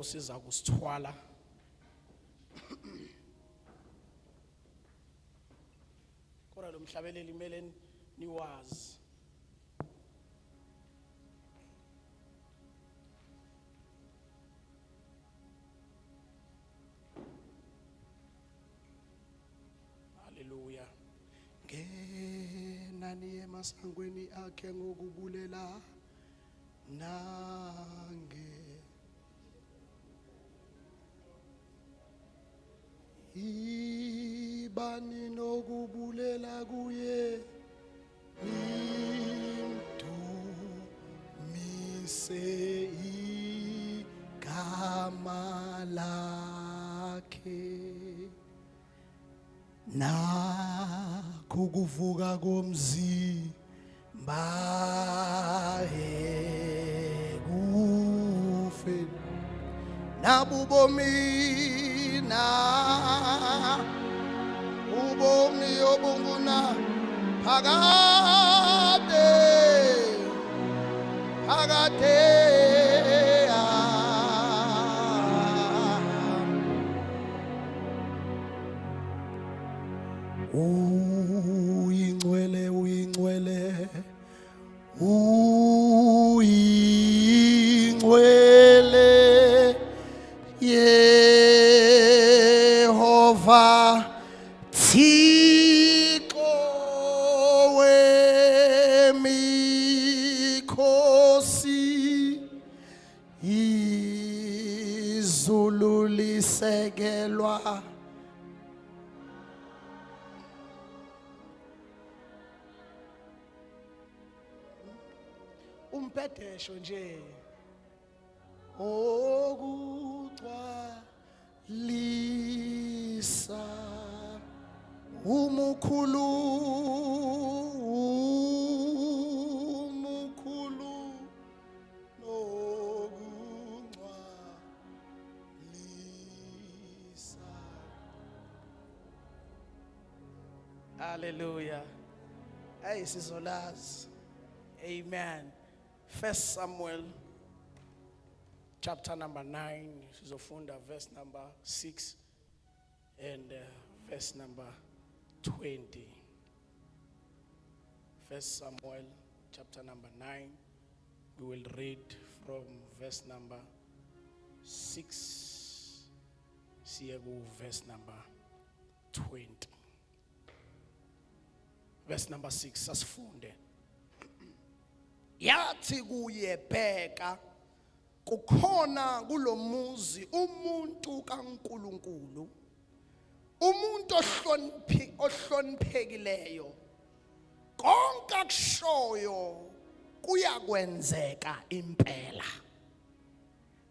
siza kusithwala kodwa lo mhlabeleli kumele niwazi haleluya ngenani emasangweni akhe ngokubulela nange ibani nokubulela kuye nidumise igama lakhe nakuvuka komzimba ekufe nabubomina ubomi obunguna phakade uyingcwele Yehova Thixo wemikhosi izulu lisekelwa umpedesho nje okugcwalisa umukhulu nokungcwalisa. Hallelujah. Hey sizolazi. Amen. 1 Samuel chapter number 9, sizofunda verse number 6 and verse number 20. 1 Samuel chapter number 9, we will read from verse number 6 siye ku verse number 20. Verse number 6 sasifunde. Yathi kuye bheka kukhona kulomuzi umuntu kaNkuluNkulu umuntu ohloniphekileyo konke akushoyo kuyakwenzeka impela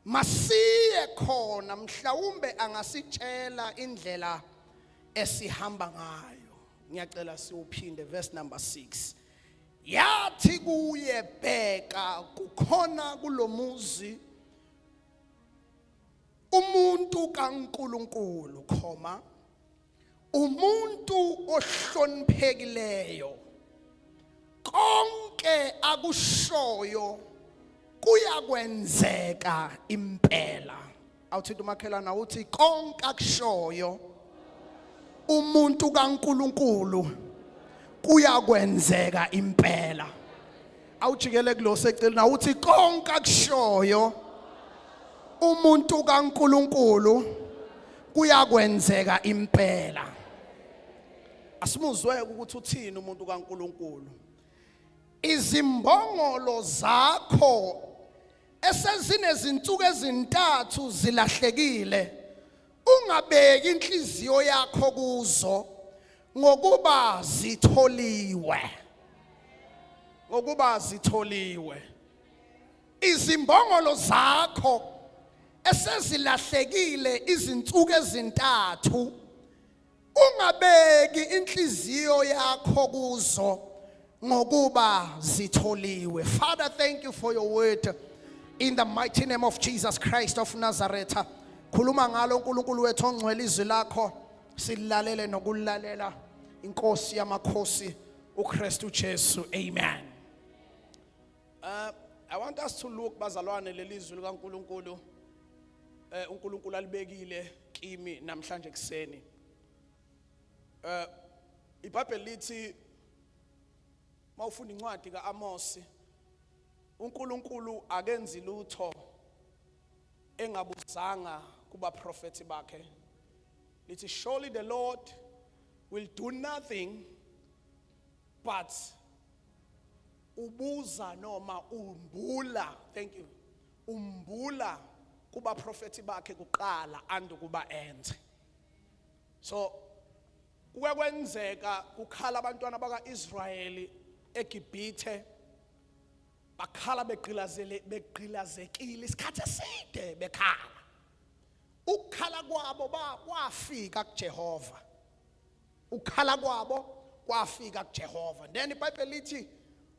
masiye khona mhlawumbe angasitshela indlela esihamba ngayo ngiyacela siuphinde verse number 6 yathi kuye bheka kukhona kulomuzi umuntu kaNkuluNkulu umuntu ohloniphekileyo konke akushoyo kuyakwenzeka impela awuthi umakhelana uthi konke akushoyo umuntu kaNkuluNkulu kuyakwenzeka impela awujikele kulo seceleni awuthi konke akushoyo umuntu kaNkuluNkulu kuyakwenzeka impela asimuzwe ukuthi uthini umuntu kaNkuluNkulu izimbongolo zakho esezinezinsuku ezintathu zilahlekile ungabeki inhliziyo yakho kuzo ngokuba zitholiwe izimbongolo zakho esezilahlekile izinsuku ezintathu ungabeki inhliziyo yakho kuzo ngokuba zitholiwe. Father, thank you for your word in the mighty name of Jesus Christ of Nazareth. Khuluma ngalo uNkulunkulu wethu ongcwele izwi lakho silalele nokulalela inkosi yamakhosi uKristu Jesu. Amen. I want us to look bazalwane lelizwi likaNkulunkulu uNkulunkulu alibekile kimi namhlanje kuseni. iBhayibheli lithi mawufunda incwadi kaAmos uNkulunkulu akenzi lutho engabuzanga kuba prophet bakhe. Lithi surely the Lord will do nothing but ubuza noma umbula, thank you, umbula kuba prophet bakhe kuqala andukuba enze. So kukwenzeka kukhala abantwana bakaIsrayeli eGibhithe bakhala beqilazekile isikhathi eside bekhala. Ukukhala kwabo kwafika kuJehova. Ukukhala kwabo kwafika kuJehova. Then iBhayibheli lithi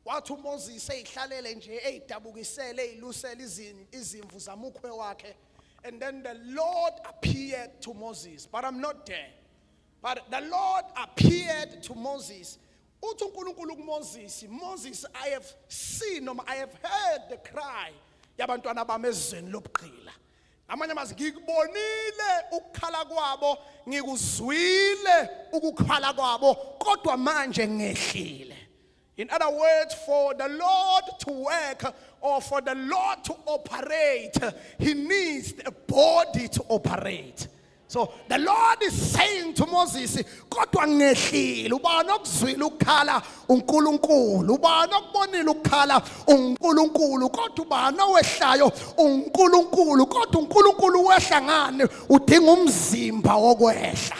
wathi uMoses eyihlalele nje eyidabukisele eyilusela izimvu zamukhwe wakhe, and then the Lord appeared to Moses. But I'm not there. But the Lord appeared to Moses. Uthi uNkulunkulu kuMoses, Moses, I have seen, I have heard the cry yabantwana bami ezweni lobuqila. Amanye amazi ngikubonile ukukhala kwabo, ngikuzwile ukukhala kwabo, kodwa manje ngehlile. In other words, for the Lord to work or for the Lord to operate, he needs a body to operate. So the Lord is saying to Moses, kodwa ngehlile, ubani okuzwile ukukhala uNkulunkulu, ubani okubonile ukukhala uNkulunkulu, kodwa ubani owehlayo uNkulunkulu, kodwa uNkulunkulu wehla ngani, udinga umzimba wokwehla.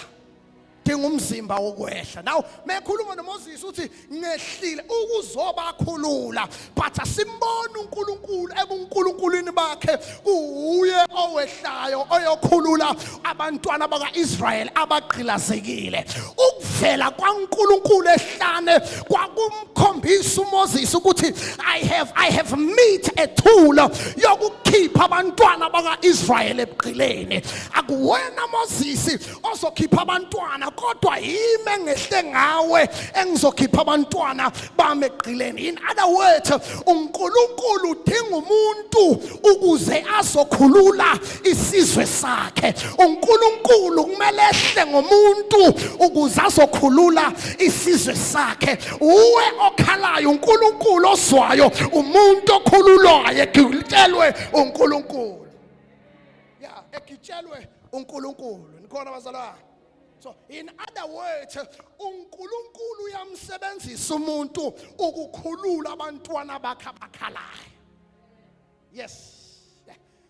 Umzimba wokwehla. Now mekhuluma noMoses uthi ngehlile ukuzobakhulula, but asimbona uNkulunkulu ebuNkulunkulwini bakhe uye owehlayo oyokhulula abantwana bakaIsrael abaqhilazekile. Ukuvela kwaNkulunkulu ehlane kwakumkhombisa uMoses ukuthi I have met a tool yokukhipha abantwana bakaIsrael ebuqileni. Akuwena Moses ozokhipha abantwana, kodwa yimi ngehle ngawe engizokhipha abantwana bami eqileni. In other words, uNkulunkulu udinga umuntu ukuze azokhulula isizwe sakhe. uNkulunkulu kumele ehle ngomuntu ukuze azokhulula isizwe sakhe. Uwe okhalayo uNkulunkulu oswayo, umuntu okhululwayo ekitshelwe uNkulunkulu. Yeah, ekitshelwe uNkulunkulu. Nikhona bazalwane? So in other words, uNkulunkulu uyamsebenzisa umuntu ukukhulula abantwana bakhe abakhalayo. Yes.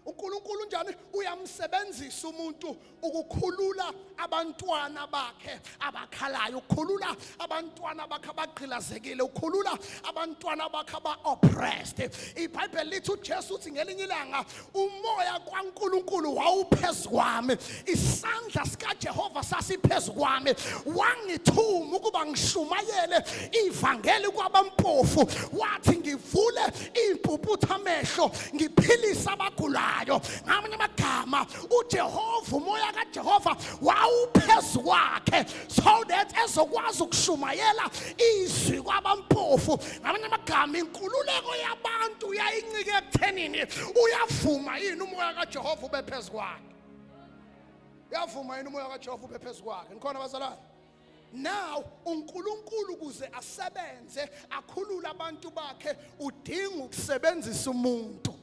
uNkulunkulu njani uyamsebenzisa umuntu ukukhulula abantwana bakhe abakhalayo, ukukhulula abantwana bakhe abaqhilazekile, ukukhulula abantwana bakhe aba-oppressed. iBhayibheli lithi uJesu uthi ngelinye ilanga umoya kaNkulunkulu wawuphezu kwami, isandla sikaJehova sasiphezu kwami, wangithuma ukuba ngishumayele ivangeli kwabampofu, wathi ngivule impuputha amehlo, ngiphilise abagulayo. Ngamanye amagama uJehova, umoya kaJehova wawuphezu kwakhe so that ezokwazi ukushumayela izwi kwabampofu. Ngamanye amagama inkululeko yabantu uyayincika ekuthenini uyavuma yini umoya kaJehova ube phezu kwakhe. Uyavuma yini umoya kaJehova ube phezu kwakhe? Nikhona bazalwane? Now uNkulunkulu kuze asebenze akhulule abantu bakhe udinga ukusebenzisa umuntu.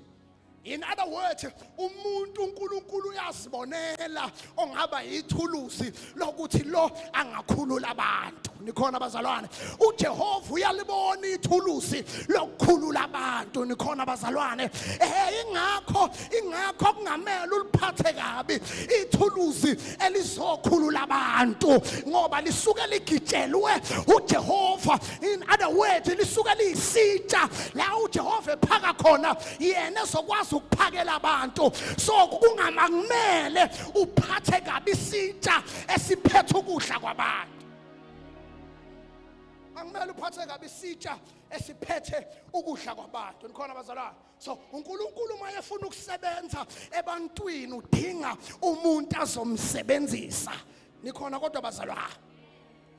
In other words, umuntu uNkulunkulu uyazibonela ongaba yithuluzi lokuthi lo angakhulula abantu. Nikhona bazalwane? uJehova uyalibona ithuluzi lokukhulula abantu. Nikhona bazalwane? Ingakho kungamela uliphathe kabi ithuluzi elizokhulula abantu, ngoba lisuke ligitshelwe uJehova. In other words, lisuke liyisitsha la uJehova ephaka khona, yena ezokwazi ukuphakela abantu. So kungamele uphathe kabi isitsha esiphethe ukudla kwabantu. Angimele uphathe kabi isitsha esiphethe ukudla kwabantu. Nikhona bazalwane? So uNkulunkulu maye efuna ukusebenza ebantwini udinga umuntu azomsebenzisa. Nikhona kodwa bazalwane?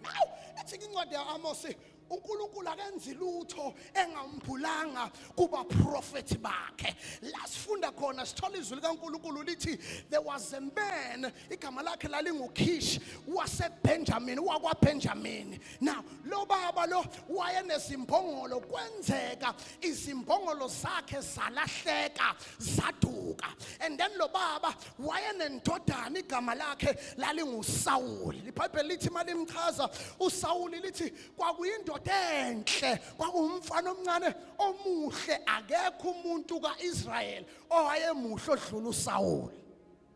Now ethi incwadi yaAmos uNkulunkulu akenzi lutho engamphulanga kuba prophet bakhe. La sifunda khona sithola izwi likaNkulunkulu lithi there was a man igama lakhe lalinguKish waseBenjamin wakwaBenjamin. Now lo baba lo wayenezimbongolo kwenzeka izimbongolo zakhe zalahleka zaduka. And then lo baba wayenendodana igama lakhe lalinguSawuli. iBhayibheli lithi malimchaza uSawuli lithi kwakuyindoda enhle kwakumfana omncane omuhle akekho umuntu kaIsrael owayemuhle odlula uSawuli.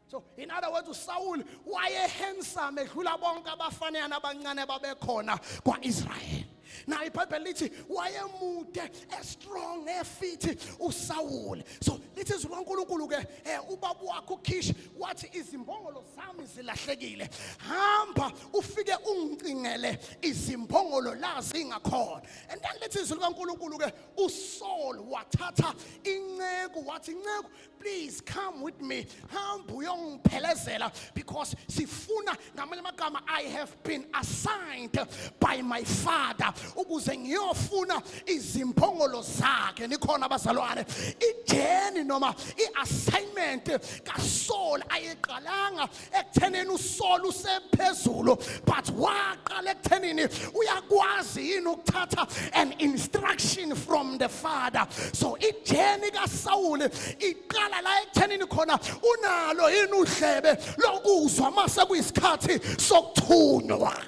So in other words uSawuli waye handsome edlula bonke abafanele abancane babekhona kwaIsrael. Now iBhayibheli lithi wayemude strong efit uSawuli. So lithi izwi likaNkulunkulu ke ubaba wakhe uKish wathi izimbongolo zami zilahlekile, hamba ufike ungicingele izimbongolo la zingakhona. And then lithi izwi likaNkulunkulu ke uSaul wathatha inceku wathi inceku please come with me, hamba uyongiphelezela because sifuna ngamanye amagama I have been assigned by my father ukuze ngiyofuna izimbongolo zakhe. Nikhona abazalwane ijeni noma iassignment kaSaul ayiqalanga ekuthenini uSaul usephezulu, but waqala ekuthenini uyakwazi yini ukuthatha an instruction from the father. So ijeni kaSawuli iqala la ekuthenini khona unalo yini uhlebe lokuzwa mase kuyisikhathi sokuthunywa.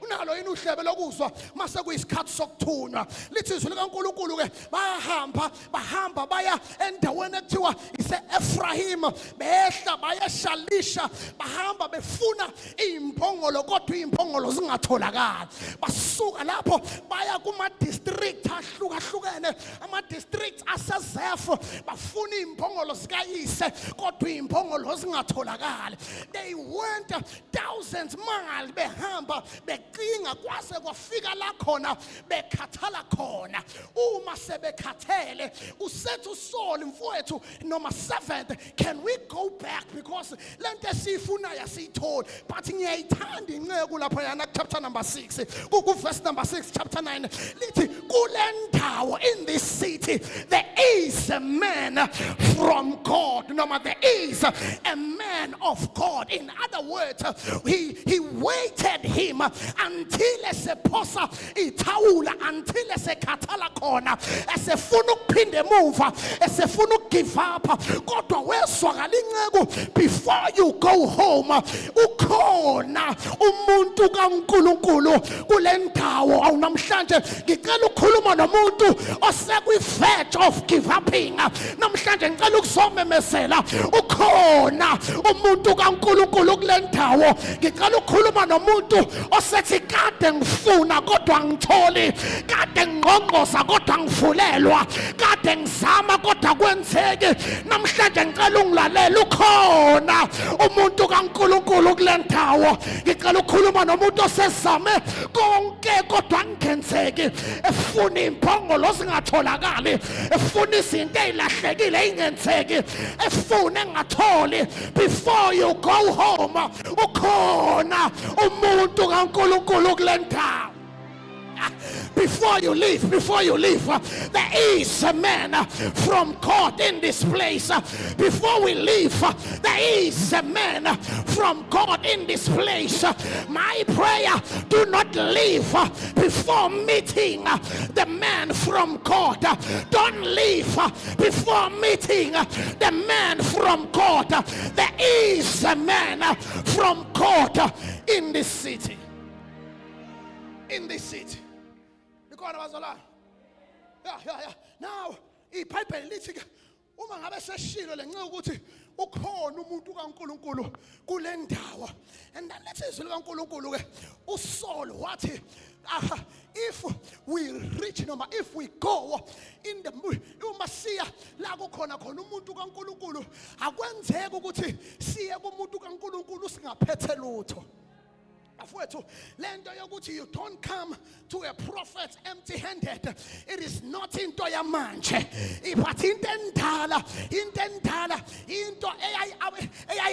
Unalo yini uhlebe lokuzwa mase kuyisikhathi sokuthunywa. Lithi izwi likaNkulunkulu ke bahamba baya endaweni ekuthiwa ise-Ephraim, behla bayeshalisha, bahamba befuna izimbongolo kodwa izimbongolo zingatholakali. Basuka lapho baya kuma district ahlukahlukene, ama districts aseZeph, bafuna izimbongolo zikayise kodwa izimbongolo zingatholakali. They went thousands miles behamba becinga kwase kwafika la khona bekhathala khona. Uma sebekhathele usethu uSaul mfowethu noma 7th, can we go back because lento esifuna yasitholi. But ngiyayithanda inceku lapha yana chapter number 6 ku verse number 6 chapter 9 lithi kule ndawo in this city there is a man from God, noma there is a man of God. In other words, he waited him until esephosa ithawula, until esekhathala khona, esefuna ukuphinde emuva, esefuna ukugive up. Kodwa wezwakala inceku before you go home ukhona umuntu kaNkulunkulu kule ndawo. Awunamhlanje ngicela ukukhuluma nomuntu osekwi-verge of give upping. Namhlanje ngicela ukuzomemezela ukhona umuntu kaNkulunkulu kule ndawo. Ngicela ukukhuluma nomuntu osethi kade ngifuna kodwa ngitholi, kade ngqongqoza kodwa ngivulelwa, kade ngizama kodwa kwenzeke. Namhlanje ngicela ungilalela ukhona umuntu kaNkulunkulu kule ndawo. Ngicela ukukhuluma nomuntu osezame konke kodwa ngenzeki, efuna izimbongolo zingatholakali, efuna izinto ezilahlekile ingenzeki, efuna engatholi. Before you go home ukhona umuntu kaNkulunkulu kule ndawo. Before you leave, there is a man from God in this place. Before we leave, there is a man from God in this place. My prayer, do not leave before meeting the man from God. Don't leave before meeting the man from God. There is a man from God in this city. In this city. Now iBhayibheli lithi ke uma ngabe seshilo lenxa ukuthi ukhona umuntu kaNkulunkulu kule ndawo. And then let's izwi likaNkulunkulu ke uSaul wathi if we reach noma if we go in the uma siya la kukhona umuntu kaNkulunkulu akwenzeki ukuthi siye kumuntu kaNkulunkulu singaphethe lutho. You don't come to a prophet empty-handed. It is not into yamanje. But into endala, into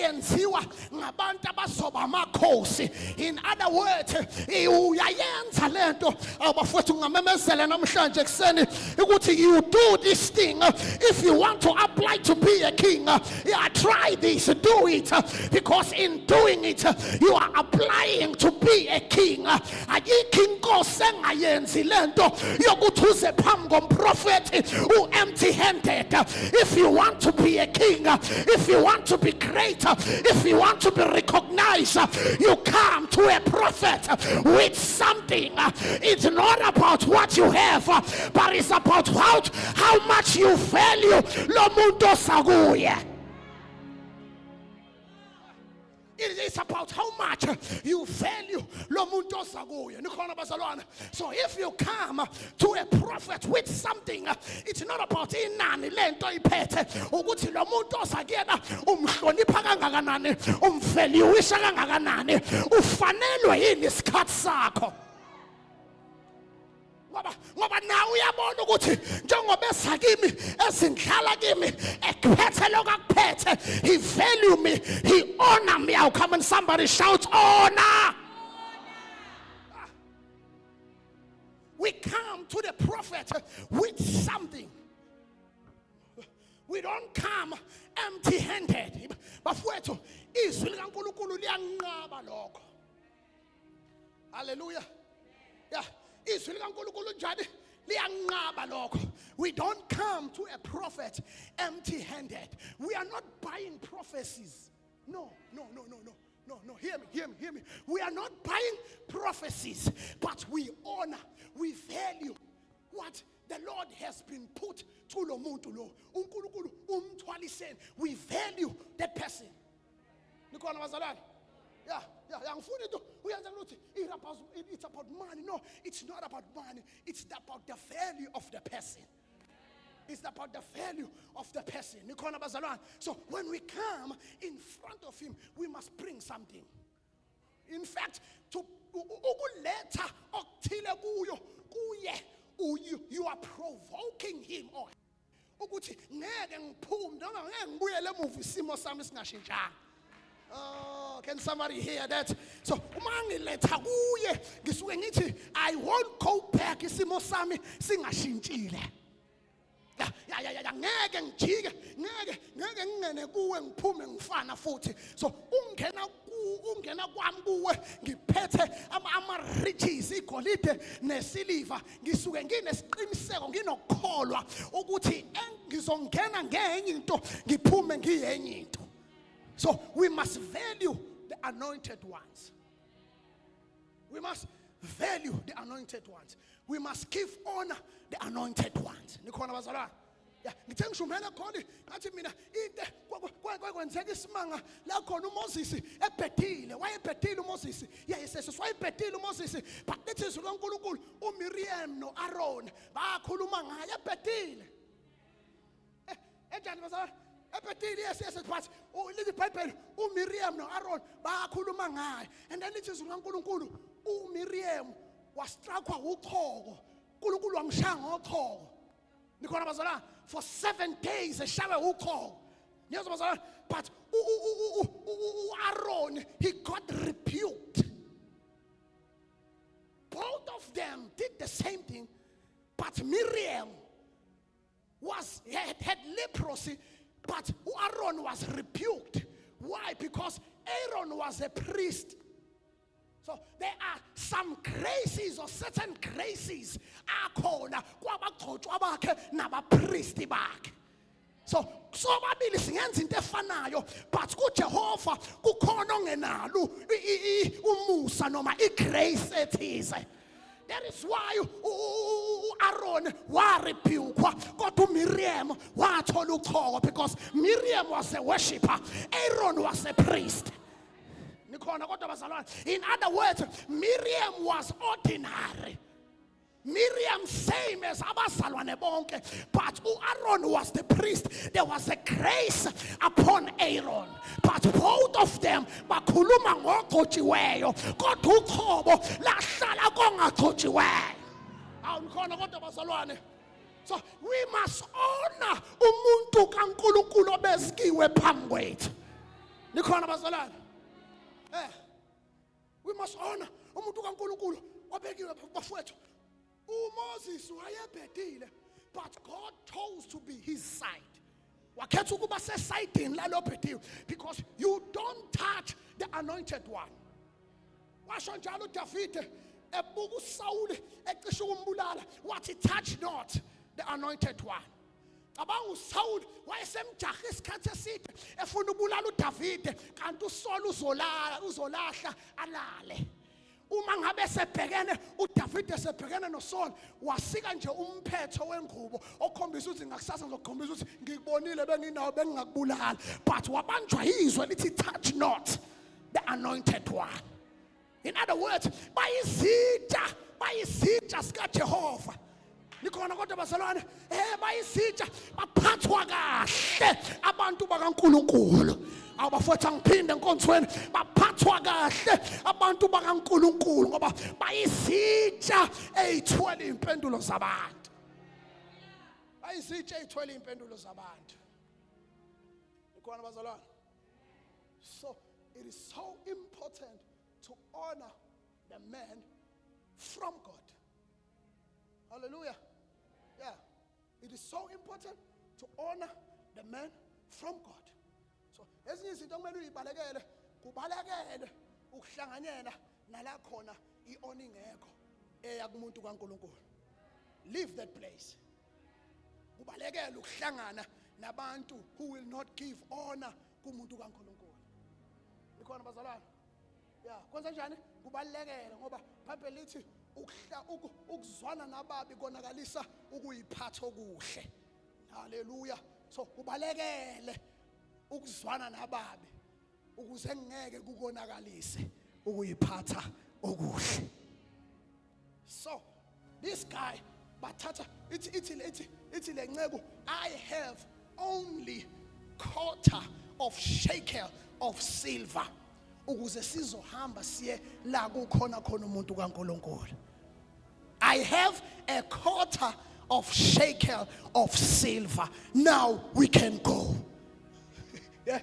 eyenziwa ngabantu abazoba amakhosi. In other words, uyayenza lento abafowethu ngamemezela namhlanje ekseni ukuthi you do this thing if you want to apply to be a king. Try this, do it, because in doing it you are applying to be a king. Ayikho inkosi engayenzi lento yokuthi uze phambi komprofeti empty handed. If you want to be a king, if you want to be great, if you want to be recognized, you come to a prophet with something. It's not about what you have, but it's about how much you value lo muntu osakuye. It's about how much you value lo muntu osakuye. Nikhona bazalwane. So if you come to a prophet with something, it's not about inani lento iphethe ukuthi lo muntu osakuyena umhlonipha kangakanani, umvaluisha kangakanani, ufanelwe yini isikhathi sakho. Ngoba nawe uyabona ukuthi njengoba esakimi esindlala kimi ekuphethe lokakuphethe, he value me, he honor me. I'll come and somebody shout honor. We come to the prophet with something. We don't come empty-handed. Bafowethu izwi likaNkulunkulu liyanqaba lokho. Hallelujah. Yeah. We don't come to a prophet empty-handed. We are not buying prophecies. No. Hear me. We are not buying prophecies, but we honor, we value what the Lord has been put to lo muntu lo. uNkulunkulu umthwaliseni. We value the person. Nikhona bazalwane? Yeah. It's about money. No, it's not about money. It's about the value of the person. It's about the value of the person. So when we come in front of him, we must bring something. In fact, to ukuleta okuthile kuye, you are provoking him. Ukuthi ngeke ngiphume ngeke ngibuyele emuva isimo sami singashintshanga. Oh, can somebody hear that? So, I won't go back. Isimo sami singashintshile. Ngeke ngijike, ngeke ngingene kuwe ngiphume ngifana futhi. So, ungena kwami kuwe ngiphethe ama riches, igolide nesiliva. Ngisuke nginesiqiniseko, nginokukholwa ukuthi ngizongena ngenye into ngiphume ngiyenye into. So we must value the anointed ones. We must value the anointed ones. We must give honor the anointed ones. Nikhona bazalwane? Yeah, ngithe ngishumela khona ngathi mina into kwenzeka isimanga la khona uMoses ebhedile, wayebhedile uMoses. Yes, wayebhedile uMoses, but that is uNkulunkulu uMiriam noAaron bakhuluma ngaye ebhedile. Ejani bazalwane? Yes, but the Bible, Miriam no Aaron, bakhuluma ngaye. And then it is uNkulunkulu, Miriam was struck with uqhoko. uNkulunkulu wamshaya ngoqhoko. Nikhona bazalwane? For 7 days eshawe uqhoko. Niyazwa bazalwane? But Aaron, he got rebuked. Both of them did the same thing, but Miriam had leprosy. But Aaron was rebuked. Why? Because Aaron was a priest. So there are some graces or certain graces akhona kwabagcotshwa bakhe nabapriesti bakhe. So babili singenza into efanayo, but kuJehova kukhona ongenalo umusa noma igrace ethize. That is why Aaron warepukwa kodwa Miriam wathola uqhoko, because Miriam was a worshipper, Aaron was a priest. In other words, Miriam was ordinary. Miriam same as abazalwane bonke, but Aaron was the priest. There was a grace upon Aaron, but both of them bakhuluma ngogcotshiweyo kodwa uqhobo lahlala kongagcotshiweyo. Awukhona kodwa bazalwane. So we must honor umuntu kaNkulunkulu obezikiwe phambi kwethu. Nikhona bazalwane. We must honor umuntu kaNkulunkulu obekiwe bafowethu. uMoses wayebhedile, but God chose to be his side. Wakhetha ukuba sesayidini lalo bhediwe because you don't touch the anointed one. Washo njalo uDavide ebuka uSawuli ecishe ukumbulala wathi touch not the anointed one. Abanga uSawuli wayesemjaha isikhathi eside efuna ubulala uDavide kanti uSaul uzolahla alale. Uma ngabe sebhekene uDavide sebhekene noSaul wasika nje umphetho wengubo okhombisa ukuthi ngakusasa ngizokhombisa ukuthi ngikubonile benginawo bengingakubulala, but wabanjwa yizwe lithi touch not the anointed one. In other words, bayizitsha sika Jehova. Nikhona kodwa bazalwane, bayizitsha baphathwa kahle abantu bakaNkulunkulu. Awubafowethu angiphinde enkonzweni, baphathwa kahle abantu bakaNkulunkulu ngoba bayizitsha ezithwele impendulo zabantu. Bayizitsha ezithwele impendulo zabantu. Nikhona bazalwane. So it is so important to honor the man from God. Hallelujah. Yeah. It is so important to honor the man from God. So, ezinye izinto kumele uyibalekele, kubalekele ukuhlanganyela nala khona ioni ngekho eya kumuntu kaNkulunkulu. Leave that place. Kubalekele ukuhlangana nabantu who will not give honor kumuntu kaNkulunkulu. Nikhona bazalwane? Yeah, kwenza njani? Kubalekele ngoba iBhayibheli lithi ukuzwana nababi konakalisa ukuyiphatha okuhle. Hallelujah. So kubalekele ukuzwana nababi ukuze ngeke kukonakalise ukuyiphatha okuhle. So this guy bathatha ithi lenceku, I have only quarter of shekel of silver ukuze sizohamba siye la kukhona khona umuntu kaNkulunkulu. I have a quarter of shekel of silver. Now we can go. Yeah.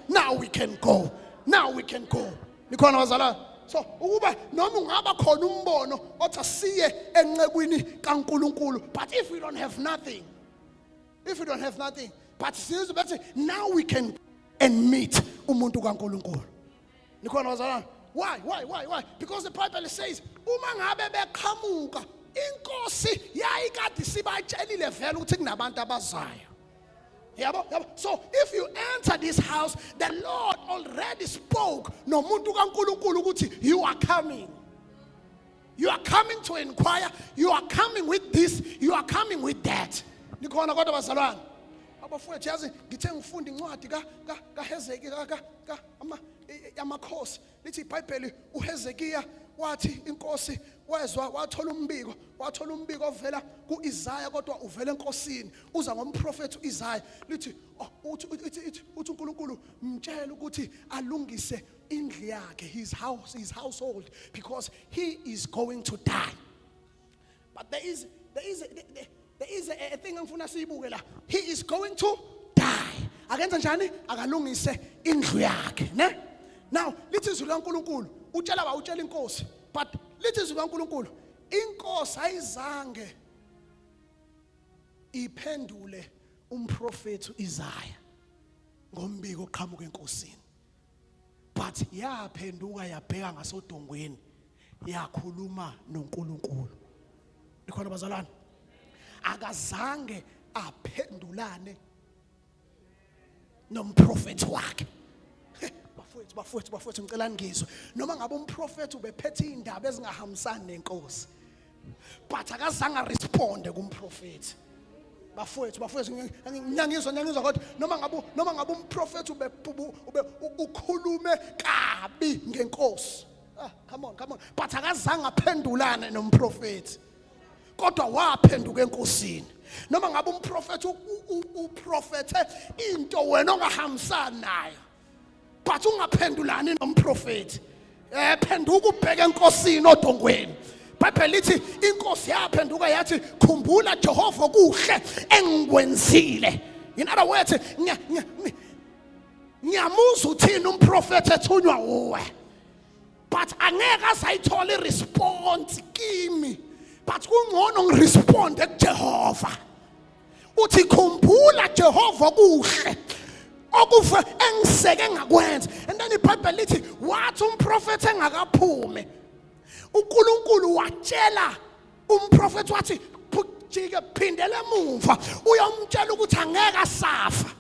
Now we can go. Nikhona bazalwane. So ukuba noma ungaba khona umbono othi siye encekwini kaNkulunkulu, but if we don't have nothing, but sizobe now we can and meet umuntu kaNkulunkulu. Nikhona bazalwane. Why? Because the Bible says uma ngabe beqhamuka inkosi yayikade sibatshelile vele ukuthi kunabantu abazayo. Yabo. So if you enter this house, the Lord already spoke nomuntu kaNkulunkulu ukuthi you are coming. You are coming to inquire, you are coming with this, you are coming with that. Nikhona kodwa bazalwane. Abafowethu yazi ngithe ngifunda incwadi kaHezekiya amakhosi lithi iBhayibheli uHezekiya wathi inkosi wezwa wathola umbiko ovela kuIsaya kodwa uvela enkosini uza ngomprofeti uIsaya lithi uthi uNkulunkulu mtshela ukuthi alungise indlu yakhe, his household, because he is going to die. But there is a thing engifuna siyibuke la. He is going to die. Akenza njani? Akalungise indlu yakhe, ne? Now, lithi izwi laNkulunkulu utshela inkosi, but lithi izwi laNkulunkulu inkosi ayizange iphendule umprofeti uIsaya ngombiko oqhamuka enkosini, but yaphenduka yabheka ngasodongweni yakhuluma noNkulunkulu. Nikhona bazalwane, akazange aphendulane nomprofeti wakhe. Bafowethu ngicela ngizwe, noma ngabe umprofeti ubephethe indaba ezingahambisani nenkosi, but akazange responde kumprofeti. Bafowethu ngiyangizwa kodwa noma ngabe umprofeti ukhulume kabi ngenkosi. Come on, but akazange aphendulane nomprofeti, kodwa waphenduka enkosini. Noma ngabe umprofeti uprofethe into wena ongahambisani nayo, but ungaphendulani nomprofeti, phenduka ubheke enkosini odongweni. iBhayibheli lithi inkosi yaphenduka yathi khumbula Jehova kuhle engikwenzile. In other words, ngiyamuza uthini umprofeti ethunywa uwe, but angeke asayithola response kimi, but kungcono ngiresponde kuJehova. Uthi khumbula Jehova kuhle okuve engiseke ngakwenza. And then iBhayibheli lithi wathi umprofeti engakaphume uNkulunkulu watshela umprofeti wathi jike phindele emuva uyomtshela ukuthi angeke asafa.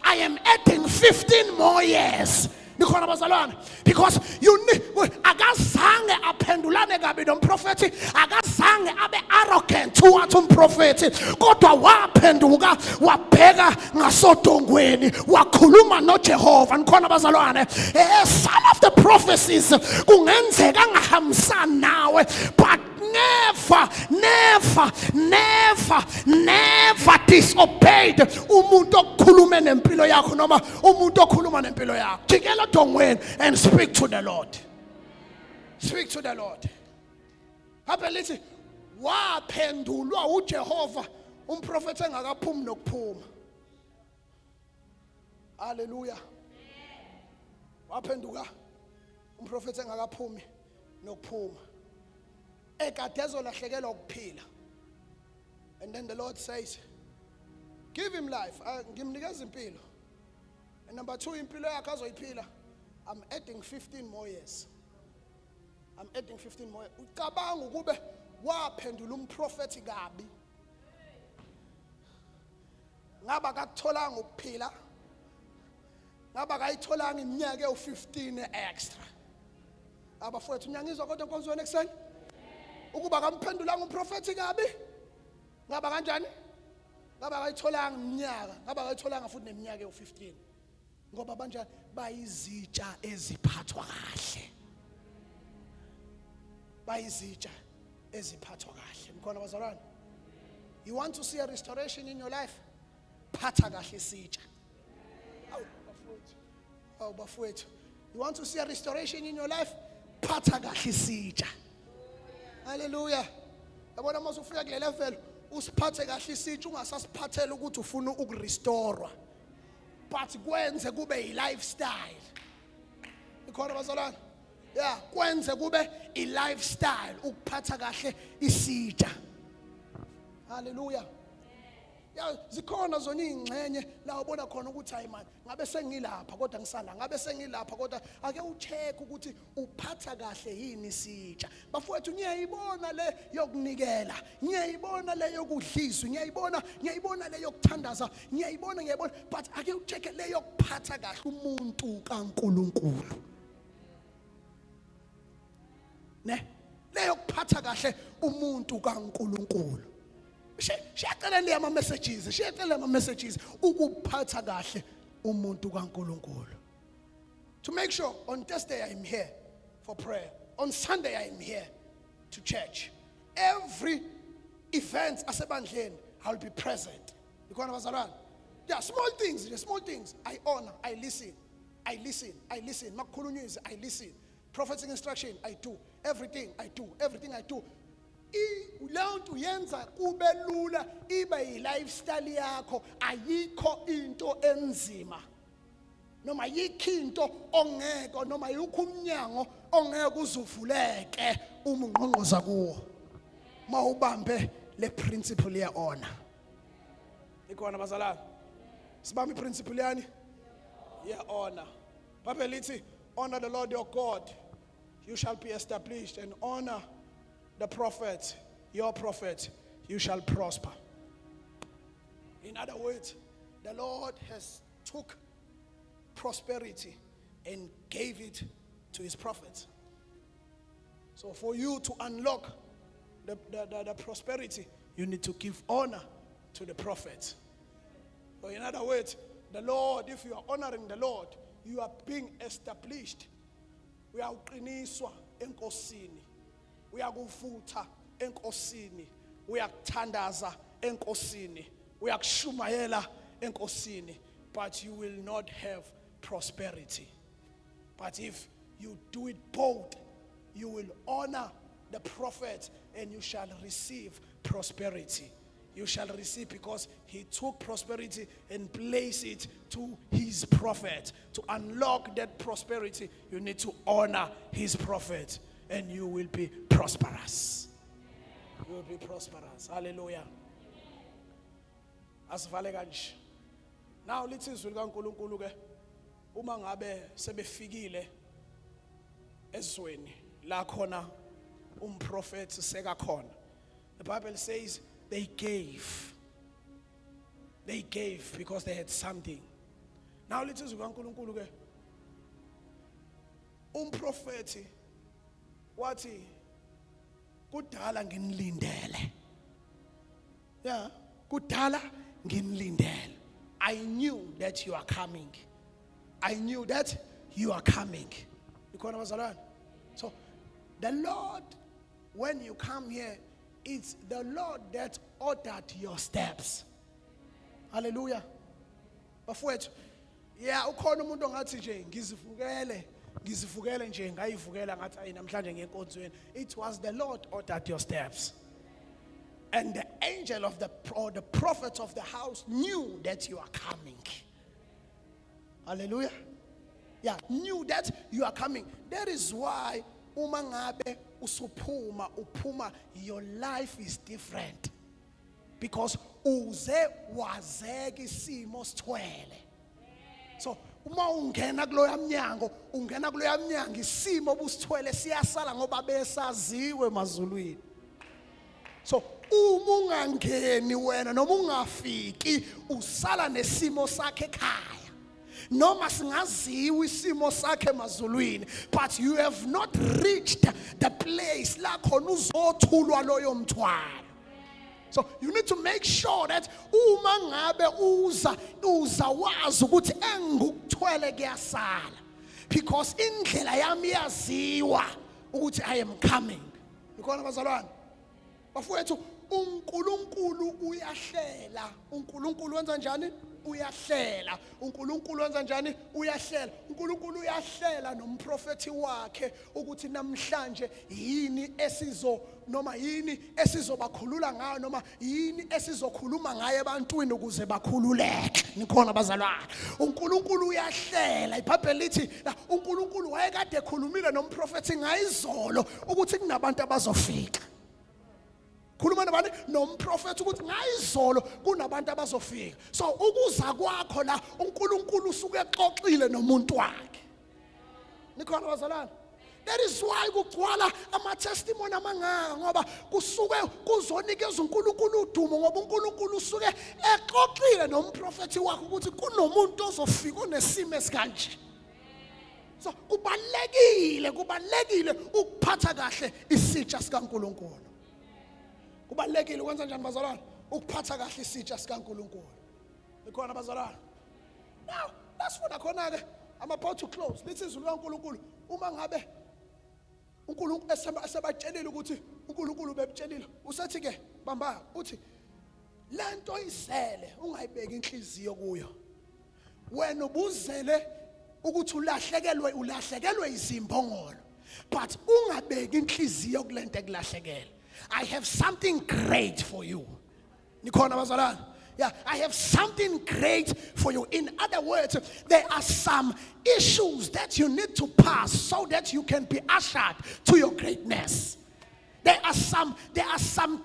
I am adding 15 more years. Nikhona bazalwane, because you need, akazange aphendulane kabi nomprofeti, akazange abe arrogant towards umprofeti, kodwa waphenduka wabheka ngasodongweni wakhuluma noJehova. Nikhona bazalwane, some of the prophecies kungenzeka angahambisani nawe, but never disobeyed umuntu okukhuluma nempilo yakho noma umuntu okhuluma nempilo yakho. Jikela dongweni and speak to the Lord. Speak to the Lord. Haphelithi waphendulwa uJehova umprofeti engakaphumi nokuphuma. Hallelujah. Waphenduka umprofeti engakaphumi nokuphuma. Ekadezo lahlekelwa ukuphila. And then the Lord says, give him life. Ngimnikeza impilo. And number 2, impilo yakhe azoyiphila. I'm adding 15 more years. I'm adding 15 more years. Ucabanga ukube waphendula umprofeti kabi. Ngaba akatholanga ukuphila. Ngaba akayitholanga iminyaka ewu15 extra. Abafowethu nyangizwa kodwa nkonzweni ekseni. Ukuba akamphendulanga umprofeti kabi. Ngaba kanjani? Ngaba akayitholanga iminyaka, ngaba akayitholanga futhi neminyaka ewu15. Ngoba banje bayizitsha eziphathwa kahle. Bayizitsha eziphathwa kahle. Mkhona bazalwane. You want to see a restoration in your life? Phatha kahle isitsha. Oh bafowethu. You want to see a restoration in your life? Phatha kahle isitsha. Hallelujah. Yabona mase ufika kule level usiphathe kahle isitsha ungasasiphathela ukuthi ufuna ukurestore. But kwenze kube i-lifestyle. Ikhona bazalwane? Yeah, kwenze kube i-lifestyle ukuphatha kahle isitsha. Hallelujah. Yeah, zikhona zona ingcenye la ubona khona ukuthi hayi man, ngabe sengilapha kodwa ngisala, ngabe sengilapha kodwa ake ucheck ukuthi uphatha kahle yini isitsha. Bafowethu ngiyayibona le yokunikela, ngiyayibona le yokudliswa, ngiyayibona le yokuthandaza, ngiyayibona, but ake ucheck le yokuphatha kahle umuntu kaNkuluNkulu. Ne? Le yokuphatha kahle umuntu kaNkuluNkulu. Shiyacela ama messages ukuphatha kahle umuntu kaNkuluNkulu. To make sure on Thursday I'm here for prayer, on Sunday I'm here to church. Every event asebandleni I'll be present. Ikhona bazalwane? Yeah, small things. I honor, I listen. Makhulunywa I listen. Prophetic instruction I do. Everything I do. Leonto yenza kube lula ibe yi-lifestyle yakho, ayikho into enzima noma ayikho into ongeke noma ayikho umnyango ongeke uzuvuleke uma ungqongqoza kuwo mawubambe le principle ye honor. Ikhona bazalwane? Sibambe iprinciple yani? Ye honor. Bible lithi honor the Lord your God, you shall be established, and honor the prophet, your prophet, you shall prosper. In other words, the Lord has took prosperity and gave it to his prophets. So for you to unlock the prosperity, you need to give honor to the prophets. So in other words, the Lord, if you are honoring the Lord, you are being established. We are uqiniswa enkosini. Uyakuvutha enkosini, uyakuthandaza enkosini, uyakushumayela enkosini, but you will not have prosperity. But if you do it bold, you will honor the prophet and you shall receive prosperity. you shall receive, because he took prosperity and placed it to his prophet. To unlock that prosperity, you need to honor his prophet, and you will be prosperous. You will be prosperous. Hallelujah. Asivale kanje. Now lithi izwi likaNkulunkulu ke uma ngabe sebefikile ezweni la khona umprofeti sekakhona. The Bible says they gave because they had something. Now lithi izwi likaNkulunkulu ke umprofeti wathi kudala nginilindele. Yeah, kudala nginilindele. I knew that you are coming. I knew that you are coming. So the Lord, when you come here, it's the Lord that ordered your steps. Hallelujah. Bafowethu, yeah, ukhona umuntu ongathi nje ngizivukele nje ngayivukela ngathi ayi namhlanje ngenkonzweni. It was the Lord ordered your steps. And the angel of the prophet of the house knew that you are coming. Hallelujah. Yeah, knew that you are coming. That is why uma ngabe usuphuma uphuma, your life is different. Because uze wazeke isimo sithwele. So uma ungena kuloya mnyango isimo obusithwele siyasala ngoba besaziwe emazulwini. So uma ungangeni wena noma ungafiki usala nesimo sakhe ekhaya. Noma singaziwe isimo sakhe emazulwini, but you have not reached the place la khona uzothulwa loyo mthwalo. So you need to make sure that uma ngabe uza wazi ukuthi engikuthwele kuyasala, because indlela yami yaziwa ukuthi I am coming. Ukhona bazalwane? Bafowethu, uNkulunkulu uyahlela. uNkulunkulu wenza njani? Uyahlela. uNkulunkulu wenza njani? Uyahlela. uNkulunkulu uyahlela nomprofeti wakhe ukuthi namhlanje yini esizobakhulula ngayo, noma yini esizokhuluma ngayo ebantwini ukuze bakhululeke. Nikhona bazalwane? uNkulunkulu uyahlela. iBhayibheli lithi uNkulunkulu wayekade ekhulumile nomprofeti ngayizolo ukuthi kunabantu abazofika. Khuluma nabani? Nomprofeti ukuthi ngayizolo kunabantu abazofika. So ukuza kwakho la uNkulunkulu usuke exoxile nomuntu wakhe. Nikhona bazalwane? That is why kugcwala ama-testimony amangaka, ngoba kusuke kuzonikeza uNkulunkulu udumo, ngoba uNkulunkulu usuke exoxile nomprofeti wakhe ukuthi kunomuntu ozofika onesimo esikanje. So kubalekile ukuphatha kahle isitsha sikaNkulunkulu. Kubalekile ukwenza njani bazalwane? Ukuphatha kahle isitsha sikaNkulunkulu. Nikhona bazalwane? Now, that's what khona ke. I'm about to close. Lithi izwi likaNkulunkulu uma ngabe uNkulunkulu esebatshelile ukuthi uNkulunkulu bebtshelile, usethi ke bamba uthi lento isele ungayibeki inhliziyo kuyo. Wena ubuzele ukuthi ulahlekelwe izimbongolo, but ungabeki inhliziyo kulento ekulahlekelwe. I have something great for you. Nikhona bazalwane? Yeah, I have something great for you. In other words, there are some issues that you need to pass so that you can be ushered to your greatness. There are some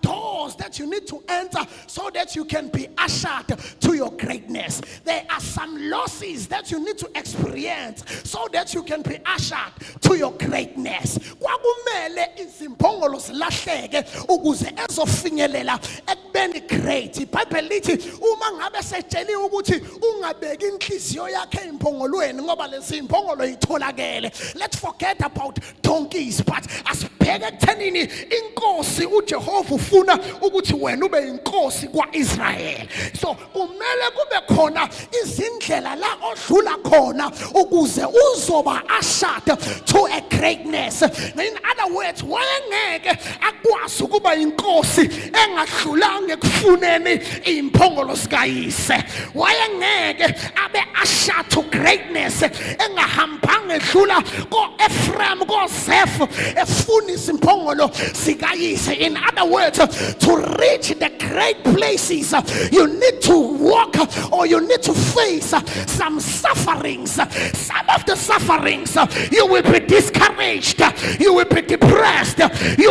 doors that you need to enter so that you can be ushered to your greatness. There are some losses that you need to experience so that you can be ushered to your greatness. Kwakumele izimbongolo zilahleke ukuze ezofinyelela ekubeni great. iBhayibheli lithi uma ngabe setsheliwe ukuthi ungabeki inhliziyo yakhe imbongolweni ngoba lezi imbongolo itholakele. Let's forget about donkeys, but asibheke ekuthenini inkosi uJehova ufuna ukuthi wena ube inkosi kwaIsrael. So kumele kube khona izindlela la odlula khona ukuze uzoba ushered to a greatness. In other words, wayengeke akwazi ukuba inkosi engadlulanga ekufuneni imphongolo sikayise. Wayengeke abe ushered to greatness engahambanga angedlula ko-Ephraim ko-Zeph efuna isimphongolo sikayise. In other words, to reach the great places you need to walk or you need to face some sufferings. Some of the sufferings you will be discouraged, you will be depressed, you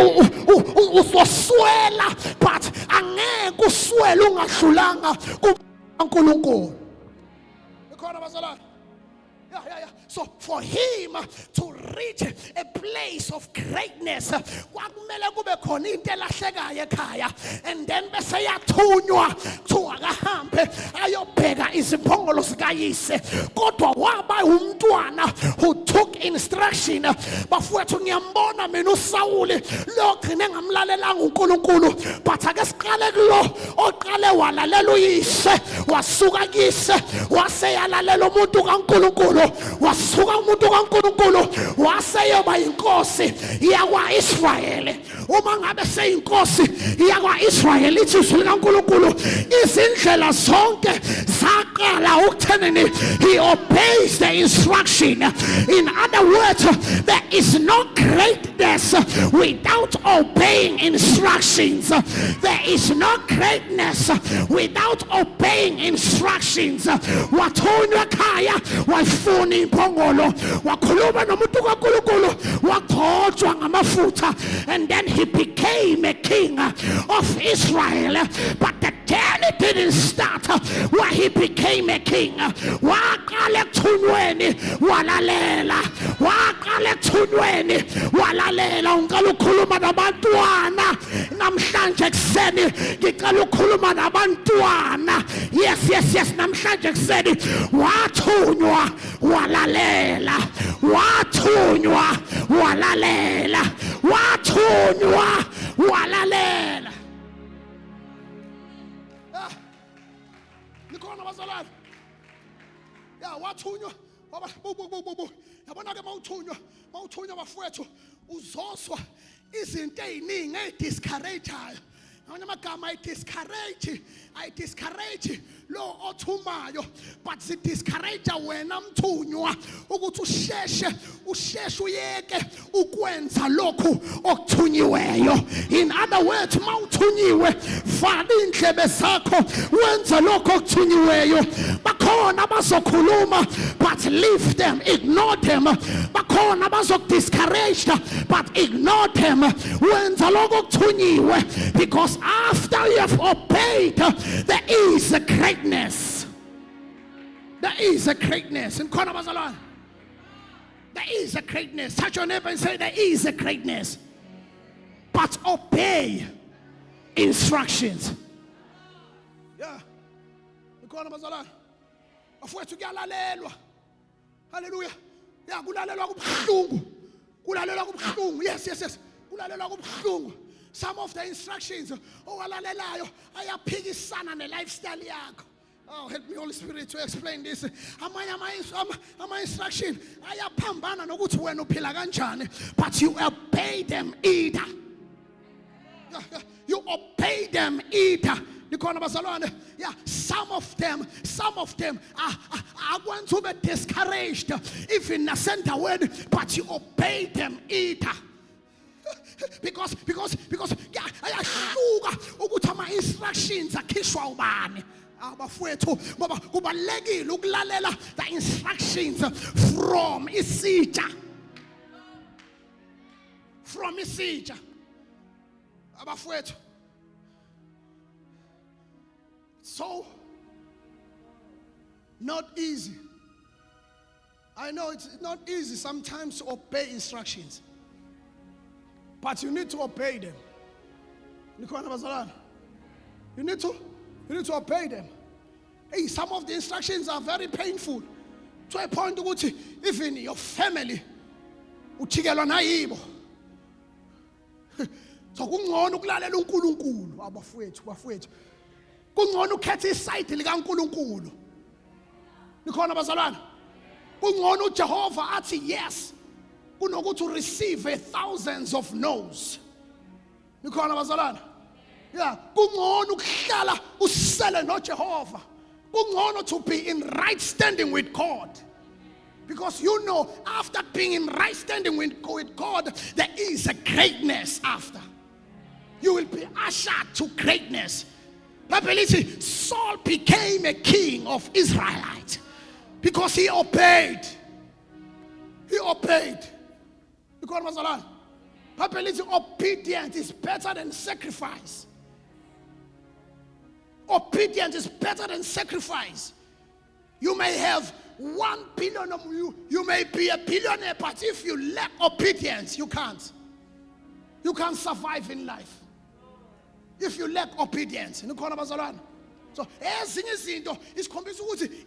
uzoswela, but angeke uswele ungadlulanga kuNkulunkulu. Ikhona bazalwane? Yeah. So for him to reach a place of greatness, kwakumele kube khona into elahlekayo ekhaya, and then bese yathunywa kuthiwa akahambe ayobheka izimphongolo zikayise. Kodwa waba umntwana who took instruction. Bafowethu ngiyambona mina uSawuli lo gcine ngamlalelanga uNkulunkulu, but ake siqale kulo oqale walalela uyise, wasuka kuyise wase yalalela umuntu kaNkulunkulu, wasuka umuntu kaNkulunkulu wase yoba inkosi yakwa-Israyeli. Uma ngabe seyinkosi yakwa-Israyeli, izwi likaNkulunkulu izindlela zonke zaqala ukuthenini he obeys the instruction. In other words, there is no greatness without obeying instructions. There is no greatness without obeying instructions. Wathunywa ekhaya wafuna imphongolo, wakhuluma nomuntu kaNkulunkulu, wagcotshwa ngamafutha, and then he became a king of Israel. But the journey didn't start where he became a king. Waqala ekuthunyweni walalela, waqala ekuthunyweni walalela. Ngicela ukukhuluma nabantwana namhlanje ekuseni, ngicela ukukhuluma nabantwana. Yes, namhlanje ekuseni wathunywa walalela, wathunywa walalela, wathunywa walalela. Nikhona bazalwane? Ya wathunywa baba bu. Yabona ke mawuthunywa bafowethu uzoswa izinto eziningi ezidiscourageayo. Ngamanye amagama I discourage lo othumayo, but zidiscourage wena mthunywa ukuthi usheshe uyeke ukwenza lokhu okuthunyiweyo. In other words, mawuthunyiwe vala indlebe zakho wenza lokhu okuthunyiweyo. Bakhona abazokhuluma but leave them, ignore them. Bakhona abazokudiscourage but ignore them. Wenza lokhu okuthunyiwe, because after you have obeyed, there is a greatness. There is a greatness. In Kona Bazalwane, there is a greatness. Touch your neighbor and say, there is a greatness. But obey instructions. Yeah. In Kona Bazalwane, afowethu kuyalalelwa. Hallelujah. Yeah, kulalelwa kubuhlungu. Kulalelwa kubuhlungu. Yes. Kulalelwa kubuhlungu. Some of the instructions owalalelayo ayaphikisana ne-lifestyle yakho. Oh, help me, Holy Spirit, to explain this. Ama instruction ayaphambana nokuthi wena uphila kanjani, but you obey them either. You obey them either. Nikhona bazalwane? Yeah, some of them are going to be discouraged even nasendaweni, but you obey them either. Because ayahluka ukuthi ama instructions akhishwa ubani. Abafowethu baba kubalekile ukulalela the instructions from isitsha. Abafowethu, so not easy. I know it's not easy sometimes to obey instructions, but you need to obey them. You need to obey them. Hey, some of the instructions are very painful to a point ukuthi even your family uchikelwa nayibo. So kungcono ukulalela uNkulunkulu abafowethu. Kungcono ukhetha iside likaNkulunkulu. Nikhona bazalwana? Kungcono uJehova athi yes kunokuthi receive thousands of no's. Nikhona bazalwana? Yeah, kungcono ukuhlala usele noJehova. Kungcono to be in right standing with God. Because you know, after being in right standing with God, there is a greatness after. You will be ushered to greatness. Saul became a king of Israelites because he obeyed. He obeyed. Because obedience is better than sacrifice. Obedience is better than sacrifice. You may have 1 billion of you may be a billionaire, but if you lack obedience, you can't. You can't survive in life. If you lack obedience. So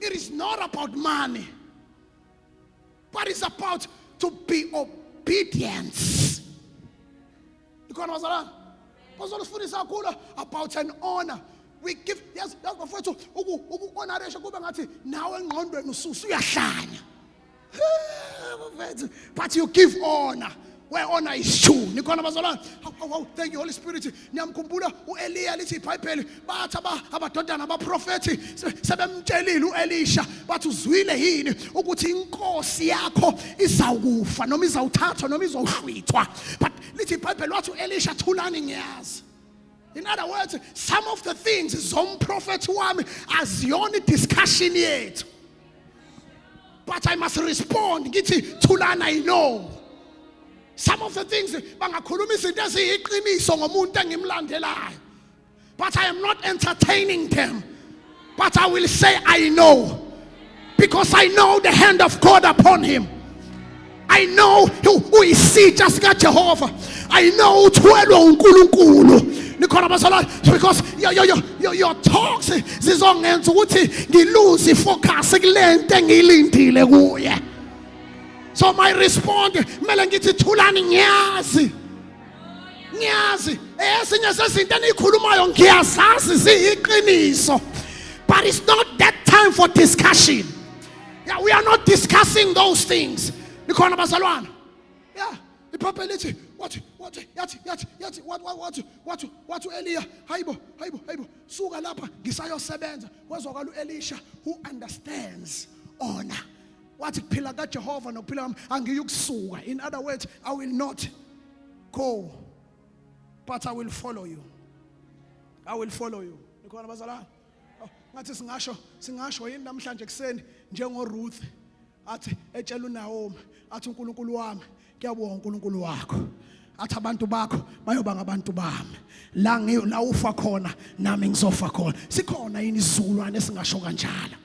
it is not about money, but it's about to be obedience. About an honor. We give, yes, that's my friend. But you give honor where honor is due. Thank you, Holy Spirit. Niyamkhumbula uEliya lithi iBhayibheli bathi abadodana abaprofeti sebemtshelile uElisha bathi uzwile yini ukuthi inkosi yakho izawukufa noma izawuthathwa noma izohlwithwa. But lithi iBhayibheli wathi uElisha thulani ngiyazi. In other words, some of the things zomprofeti wami aziyona discussion yethu. But I must respond ngithi thulana I know. Some of the things bangakhuluma izinto eziyiqiniso ngomuntu engimlandelayo. But I am not entertaining them. But I will say I know. Because I know the hand of God upon him. I know who is see just got Jehovah. I know twelve uNkulunkulu. Because your talks zizongenza ukuthi ngilose focus kulento engilindile kuye. So my response, kumele ngithi thulani ngiyazi. Ngiyazi. Esinye sezinto enikhulumayo ngiyazazi ziyiqiniso. But it's not that time for discussion. Yeah, we are not discussing those things. Nikhona bazalwana. Yeah, the prophet lithi what Eliya hayibo suka lapha ngisayosebenza wezwakala uElisha who understands honor. Wathi kuphila kaJehova nokuphila kwami angiyukusuka. In other words, I will not go, but I will follow you. I will follow you. Nikhona bazalwana. Ngathi singasho yini namhlanje kuseni njengoRuth athi etshela uNaomi athi uNkulunkulu wami kuyabonga uNkulunkulu wakho. Athi abantu bakho bayoba ngabantu bami. La ufa khona nami ngizofa khona. Sikhona yini izulwane esingasho kanjalo?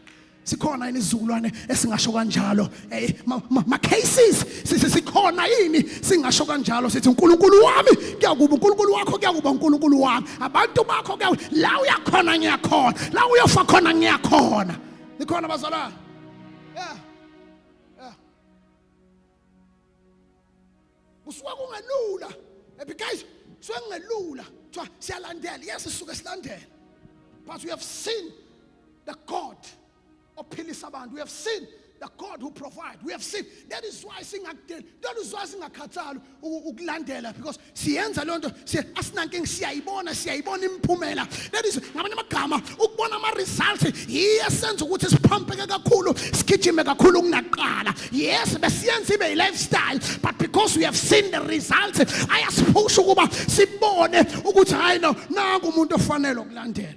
Sikhona yini izulwane esingasho kanjalo? Ma cases sikhona yini singasho kanjalo sithi uNkulunkulu wami kuyakuba uNkulunkulu wakho kuyakuba uNkulunkulu wami. Abantu bakho la uyakhona ngiyakhona. La uyofa khona ngiyakhona. Nikhona bazalwane? Yeah. Kusuka kungelula. Because kungelula. Siyalandela. Yes, sisuke silandela. But we have seen the God ophilisa abantu. We have seen the God who provides. We have seen. That is why singakhathali ukulandela, because siyenza lonto asinankingi siyayibona imphumela. That is ngamanye amagama ukubona ama results iyasenza ukuthi siphampeke kakhulu sigijime kakhulu kunaqala. Yes, besiyenza ibe lifestyle, but because we have seen the results ayasiphusha ukuba sibone ukuthi hayi no nangu umuntu ofanele ukulandela.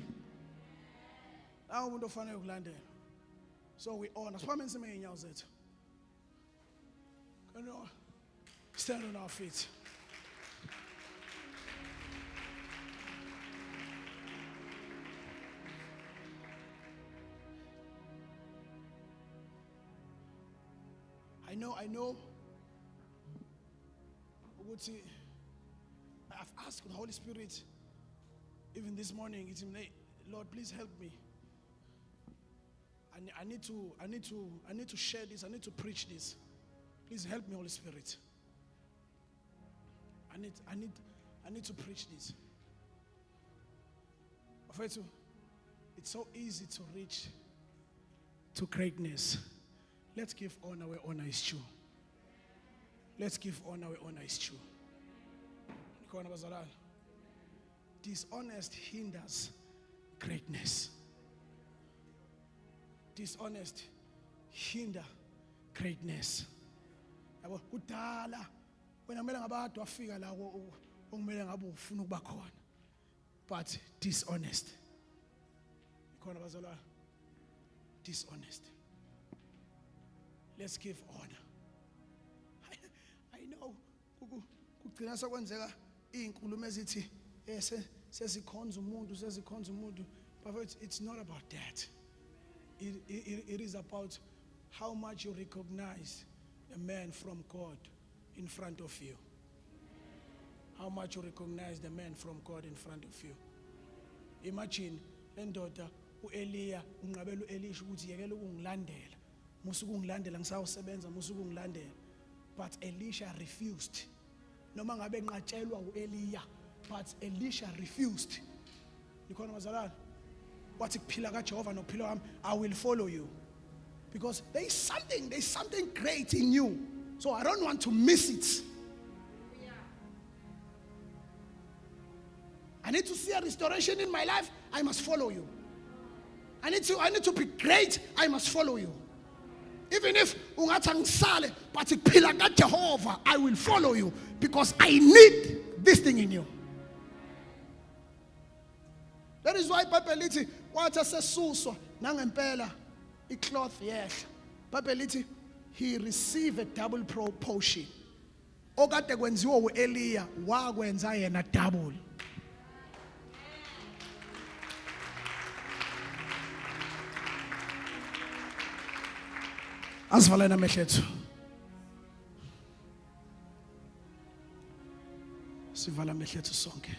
Nangu umuntu ofanele ukulandela. So we honor. Can you stand on our feet? I know. I've asked the Holy Spirit, even this morning, Lord, please help me. I need to share this. I need to preach this. Please help me, Holy Spirit. I need to preach this. It's so easy to reach to greatness. Let's give honor where honor is due. Let's give honor where honor is due. Dishonest hinders greatness. Dishonest hinder greatness. Yabo kudala wena kumele ngabadu afika la okumele ngabe ufuna ukuba khona, but dishonest. Ikhona bazalwane, dishonest. Let's give honor. I know kugcina sekwenzeka izinkulumo ezithi sesikhonza umuntu, but it's not about that. It is about how much you recognize a man from God in front of you. How much you recognize the man from God in front of you. Imagine endoda uEliya unqabela uElisha ukuthi yekela ukungilandela. Musukungilandela ngisawusebenza musukungilandela. But Elisha refused. Noma ngabe nqatshelwa uEliya, but Elisha refused. Nikhona bazalwane? Wathi kuphila kaJehova nokuphila wami, I will follow you. Because there's something great in you. So I don't want to miss it. I need to see a restoration in my life, I must follow you. I need to be great, I must follow you. Even if ungathi ngisale, but kuphila kaJehova, I will follow you because I need this thing in you. That is why Bible lithi wathi sesuswa nangempela icloth yehla. Bible lithi he received a double portion. Okade kwenziwa uEliya wakwenza yena double. Asivalena amehlethu. Sivala amehlethu sonke.